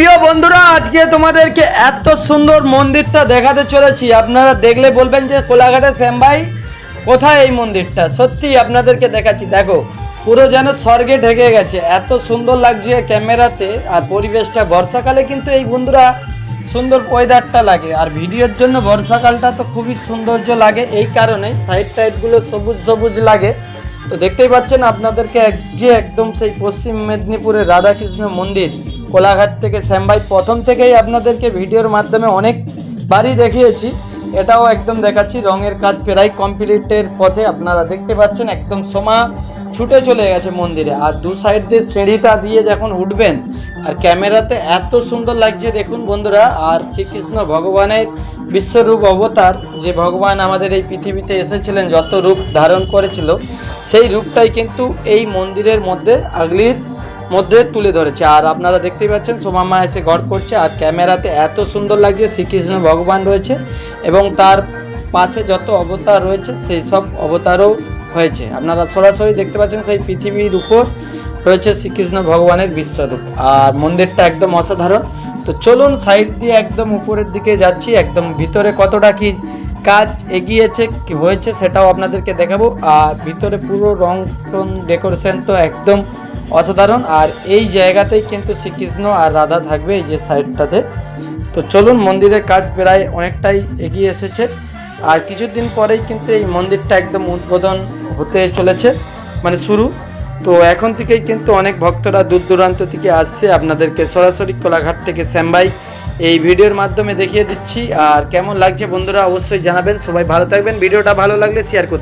প্রিয় বন্ধুরা, আজকে তোমাদেরকে এত সুন্দর মন্দিরটা দেখাতে চলেছি। আপনারা দেখলে বলবেন যে কোলাঘাটের শ্যামভাই কোথায় এই মন্দিরটা। সত্যি আপনাদেরকে দেখাচ্ছি, দেখো পুরো যেন স্বর্গে ঢেকে গেছে, এত সুন্দর লাগছে ক্যামেরাতে। আর পরিবেশটা বর্ষাকালে কিন্তু এই বন্ধুরা সুন্দর ওয়েদারটা লাগে, আর ভিডিওর জন্য বর্ষাকালটা তো খুবই সৌন্দর্য লাগে। এই কারণে সাইড টাইডগুলো সবুজ সবুজ লাগে। তো দেখতেই পাচ্ছেন আপনাদেরকে একদম সেই পশ্চিম মেদিনীপুরের রাধাকৃষ্ণ মন্দির কোলাঘাট থেকে শ্যামভাই প্রথম থেকেই আপনাদেরকে ভিডিওর মাধ্যমে অনেকবারই দেখিয়েছি, এটাও একদম দেখাচ্ছি। রঙের কাজ প্রায় কমপ্লিটের পথে, আপনারা দেখতে পাচ্ছেন একদম সোমা ছুটে চলে গেছে মন্দিরে। আর দু সাইড দিয়ে সিঁড়িটা দিয়ে যখন উঠবেন, আর ক্যামেরাতে এত সুন্দর লাগছে দেখুন বন্ধুরা। আর শ্রীকৃষ্ণ ভগবানের বিশ্বরূপ অবতার, যে ভগবান আমাদের এই পৃথিবীতে এসেছিলেন, যত রূপ ধারণ করেছিল সেই রূপটাই কিন্তু এই মন্দিরের মধ্যে আগলির মধ্যে তুলে ধরেছে। আর আপনারা দেখতেই পাচ্ছেন সোমামা এসে গড় করছে, আর ক্যামেরাতে এত সুন্দর লাগছে। শ্রীকৃষ্ণ ভগবান রয়েছে এবং তার পাশে যত অবতার রয়েছে সেই সব অবতারও হয়েছে। আপনারা সরাসরি দেখতে পাচ্ছেন সেই পৃথিবীর উপর রয়েছে শ্রীকৃষ্ণ ভগবানের বিশ্বরূপ। আর মন্দিরটা একদম অসাধারণ। তো চলুন সাইড দিয়ে একদম উপরের দিকে যাচ্ছি, একদম ভিতরে কতটা কি কাজ এগিয়েছে কি হয়েছে সেটাও আপনাদেরকে দেখাবো। আর ভিতরে পুরো রং টং ডেকোরেশন তো একদম অসাধারণ। আর এই জায়গাতেই কিন্তু শ্রীকৃষ্ণ আর রাধা থাকবে, এই যে সাইডটাতে। তো চলুন, মন্দিরের কাজ প্রায় অনেকটাই এগিয়ে এসেছে, আর কিছুদিন পরেই কিন্তু এই মন্দিরটা একদম উদ্বোধন হতে চলেছে, মানে শুরু। তো এখন থেকেই কিন্তু অনেক ভক্তরা দূর দূরান্ত থেকে আসছে, আপনাদেরকে সরাসরি কোলাঘাট থেকে শ্যামভাই এই ভিডিওর মাধ্যমে দেখিয়ে দিচ্ছি। আর কেমন লাগছে বন্ধুরা অবশ্যই জানাবেন। সবাই ভালো থাকবেন, ভিডিওটা ভালো লাগলে শেয়ার করতে।